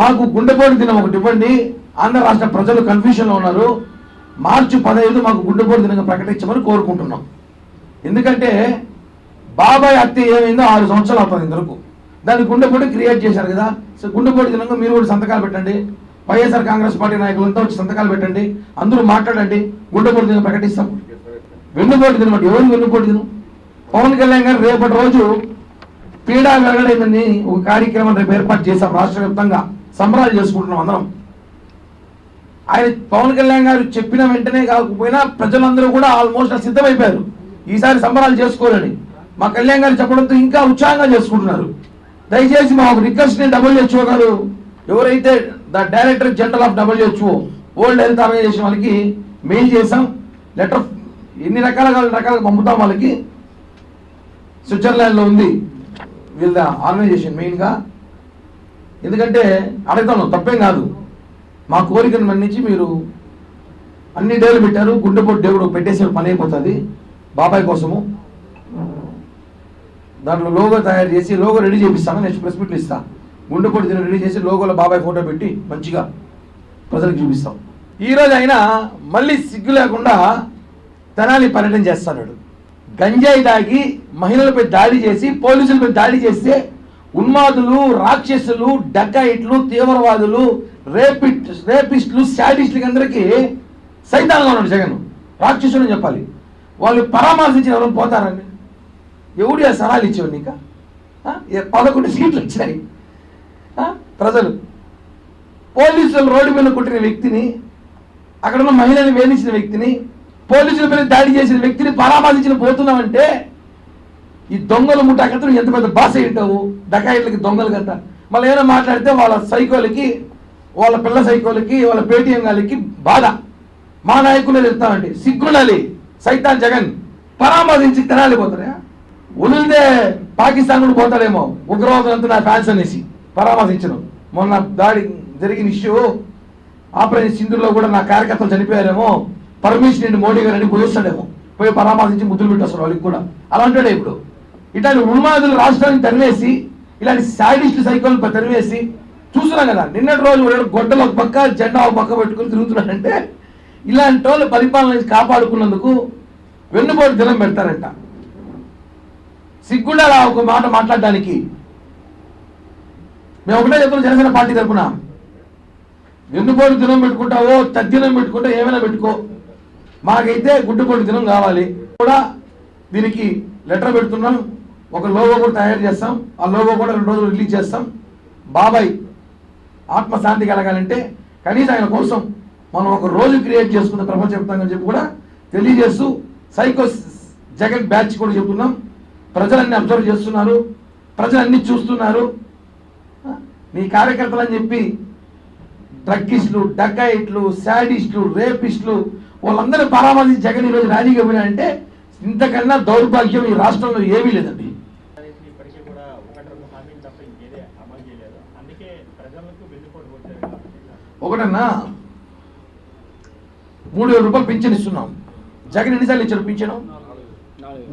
మాకు గుండెపోటు దినం ఒకటి ఇవ్వండి, ఆంధ్ర రాష్ట్ర ప్రజలు కన్ఫ్యూషన్లో ఉన్నారు, మార్చి 15 మాకు గుండెపోటు దినంగా ప్రకటించమని కోరుకుంటున్నాం. ఎందుకంటే బాబాయ్ హత్య ఏమైందో 6 సంవత్సరాలు అవుతుంది ఇంతవరకు. దాన్ని గుండెపోటు క్రియేట్ చేశారు కదా. సో గుండెపోటు దినంగా మీరు కూడా సంతకాలు పెట్టండి, వైఎస్ఆర్ కాంగ్రెస్ పార్టీ నాయకులంతా వచ్చి సంతకాలు పెట్టండి, అందరూ మాట్లాడండి, గుండెపోటు దినం ప్రకటిస్తాం. వెన్నుపోటు దినం అంటే ఎవరు వెన్నుపోటు దినం? పవన్ కళ్యాణ్ గారు రేపటి రోజు పీడా వెలగడైందని ఒక కార్యక్రమం రేపు ఏర్పాటు చేశాం. రాష్ట్ర వ్యాప్తంగా సంబరాలు చేసుకుంటున్నాం అందరం. ఆయన పవన్ కళ్యాణ్ గారు చెప్పిన వెంటనే కాకపోయినా ప్రజలందరూ కూడా ఆల్మోస్ట్ సిద్ధమైపోయారు ఈసారి సంబరాలు చేసుకోవాలని. మా కళ్యాణ్ గారు చెప్పడంతో ఇంకా ఉత్సాహంగా చేసుకుంటున్నారు. దయచేసి మా ఒక రిక్వెస్ట్ ని WHO గారు, ఎవరైతే the director general of WHO world health organization వాళ్ళకి మెయిల్ చేసాం. లెటర్ ఎన్ని రకాలుగా పంపుతాం వాళ్ళకి. స్విట్జర్లాండ్లో ఉంది వీళ్ళ ఆర్గనైజేషన్ మెయిన్గా. ఎందుకంటే అడగతాను, తప్పేం కాదు. మా కోరికను మన్నించి మీరు అన్ని డేలు పెట్టారు, గుండెపోటు దేవుడు పెట్టేసే పని అయిపోతుంది బాబాయ్ కోసము. దాంట్లో లోగో తయారు చేసి లోగో రెడీ చేపిస్తాను, నెక్స్ట్ ప్రెస్ మీట్లు ఇస్తాను. గుండెపోటు దినం రెడీ చేసి లోగోలో బాబాయ్ ఫోటో పెట్టి మంచిగా ప్రజలకు చూపిస్తాం. ఈరోజు అయినా మళ్ళీ సిగ్గు లేకుండా తెనాలి పర్యటన చేస్తున్నాడు. గంజాయి దాగి మహిళలపై దాడి చేసి, పోలీసులపై దాడి చేస్తే ఉన్మాదులు, రాక్షసులు, డకాయిట్లు, తీవ్రవాదులు, రేపిస్టులు, శాడిస్టులకి అందరికీ సైతాన్గా ఉన్నాడు జగన్. రాక్షసులు అని చెప్పాలి. వాళ్ళు పరామర్శించిన ఎవరు పోతారండి? ఎవడు ఆ సలహాలు ఇచ్చేవాడు? నీకు 11 సీట్లు వచ్చినాయి. ప్రజలు పోలీసులు రోడ్డు మీద కొట్టిన వ్యక్తిని, అక్కడ ఉన్న మహిళల్ని వేధించిన వ్యక్తిని, పోలీసుల మీద దాడి చేసిన వ్యక్తిని పరామర్శించిన పోతున్నామంటే ఈ దొంగల ముఠాకతను ఎంత పెద్ద బాస ఏంటావు? డకాయిట్లకి, దొంగలు గంట. మళ్ళీ ఏమైనా మాట్లాడితే వాళ్ళ సైకోలకి, వాళ్ళ పిల్ల సైకోలకి, వాళ్ళ పేటీఎం గాలికి బాధ. మా నాయకులే చెప్తామండి, సిగ్గుండాలి. సైతాన్ జగన్ పరామర్శించి తెనాలి పోతారా? ఉలిదే పాకిస్తాన్ కూడా పోతాడేమో ఉగ్రవాదులంతా నా ఫ్యాన్స్ అనేసి పరామర్శించను. మొన్న దాడి జరిగిన ఇష్యూ ఆపరేషన్ సింధులో కూడా నా కార్యకర్తలు చనిపోయారేమో, పర్మిషన్ ఏంటి మోడీ గారు అని పోయిస్తాడేమో, పోయి పరామర్శించి ముద్దులు పెట్టేస్తారు వాళ్ళకి కూడా. అలాంటాడే ఇప్పుడు. ఇట్లాంటి ఉన్మాదులు రాష్ట్రానికి తరివేసి, ఇలాంటి సాడిస్ట్ సైకోలు తరివేసి చూస్తున్నాం కదా. నిన్నటి రోజు గొడ్డలు ఒక పక్క, జెండా ఒక పక్క పెట్టుకుని తిరుగుతున్నాడంటే ఇలాంటి వాళ్ళు పరిపాలన కాపాడుకున్నందుకు వెన్నుపోటు దినం పెడతారంట. సిగ్గుండాలా ఒక మాట మాట్లాడడానికి? మేము ఒకటే చెప్తున్నాం జనసేన పార్టీ తరఫున, వెన్నుపోటు దినం పెట్టుకుంటావో, తద్దినం పెట్టుకుంటా, ఏమైనా పెట్టుకో, మాకైతే గుడ్డుపోటు దినం కావాలి. కూడా దీనికి లెటర్ పెడుతున్నాం. ఒక లోగో కూడా తయారు చేస్తాం. ఆ లోగో కూడా 2 రోజులు రిలీజ్ చేస్తాం. బాబాయ్ ఆత్మశాంతి కలగాలంటే కనీసం ఆయన కోసం మనం ఒక రోజు క్రియేట్ చేసుకున్న ప్రపంచవ్యాప్తంగా చెప్పి కూడా తెలియజేస్తూ, సైకో జగన్ బ్యాచ్ కూడా చెప్తున్నాం. ప్రజలన్నీ అబ్జర్వ్ చేస్తున్నారు, ప్రజలన్నీ చూస్తున్నారు. నీ కార్యకర్తలు అని చెప్పి డ్రగ్గిస్టులు, డకాయిట్లు, శాడిస్టులు, రేపిస్టులు వాళ్ళందరూ పరామర్శించి జగన్ ఈరోజు రాజీగా పోయినాయంటే ఇంతకన్నా దౌర్భాగ్యం ఈ రాష్ట్రంలో ఏమీ లేదండి. ఒకటన్నా 3,000 రూపాయలు పింఛన్ ఇస్తున్నాం. జగన్ ఎన్నిసార్లు ఇచ్చాడు పింఛను?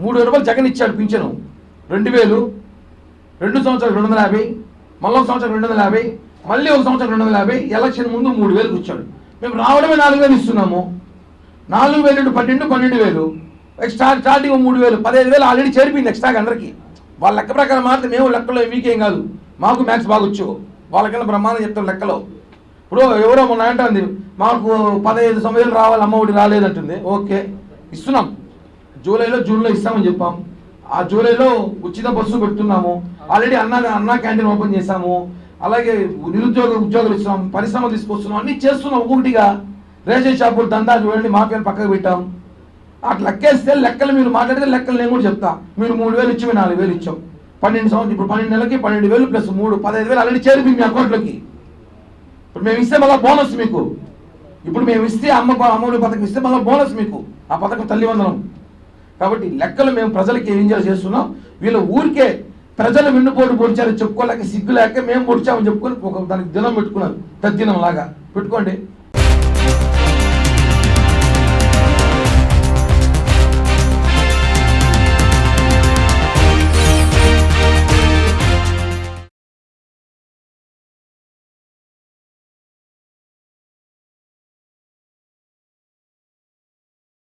3,000 రూపాయలు జగన్ ఇచ్చాడు పింఛను. 2,000, 2 సంవత్సరాలు 250, మళ్ళీ 1 సంవత్సరం 250, మళ్ళీ 1 సంవత్సరం 250, ఎలక్షన్ ముందు 3,000 ఇచ్చాడు. మేము రావడమే 4,000 ఇస్తున్నాము. 4,000 12,000 ఎక్స్ట్రా స్టార్టింగ్ 3,000 15,000 ఆల్రెడీ చేరిపోయింది ఎక్స్ట్రాగా అందరికీ. వాళ్ళ లెక్క ప్రకారం మాత్రం మేము లెక్కలో మీకేం కాదు, మాకు మ్యాథ్స్ బాగొచ్చు, వాళ్ళకన్నా బ్రహ్మాండం చెప్తాం లెక్కలో. ఇప్పుడు ఎవరో మొన్న అంటుంది మాకు 15,000 రావాలి, అమ్మ ఒకటి రాలేదంటుంది. ఓకే ఇస్తున్నాం, జూన్లో ఇస్తామని చెప్పాం. ఆ జూలైలో ఉచిత బస్సు పెడుతున్నాము. ఆల్రెడీ అన్నా క్యాంటీన్ ఓపెన్ చేశాము. అలాగే ఉద్యోగాలు ఇస్తున్నాం, పరిశ్రమలు తీసుకొస్తున్నాం, అన్నీ చేస్తున్నాం. ఒక్కొక్కటిగా రేషన్ షాపులు దందా చూడండి, మాఫియాని పక్కకు పెట్టాం. అట్లా లెక్కేస్తే లెక్కలు మీరు మాట్లాడితే లెక్కలు నేను కూడా చెప్తా. మీరు 3,000 ఇచ్చి 4,000 ఇచ్చాం. 12 సంవత్సరం ఇప్పుడు 12 నెలలకి 12,000 ప్లస్ 3 15,000 ఆల్రెడీ చేరిపోయింది మీ అకౌంట్లోకి. ఇప్పుడు మేము ఇస్తే మళ్ళీ బోనస్ మీకు. ఇప్పుడు మేము ఇస్తే అమ్మఒడి పథకం ఇస్తే మళ్ళీ బోనస్ మీకు, ఆ పథకం తల్లి వందనం. కాబట్టి లెక్కలు మేము ప్రజలకి ఎంజాయ్ చేస్తున్నాం. వీళ్ళు ఊరికే ప్రజలు వెన్నుపోటు పొడిచారు చెప్పుకోలేక, సిగ్గు లేక మేము పొడిచామని చెప్పుకొని ఒక దానికి దినం పెట్టుకున్నారు, తద్దినం లాగా పెట్టుకోండి.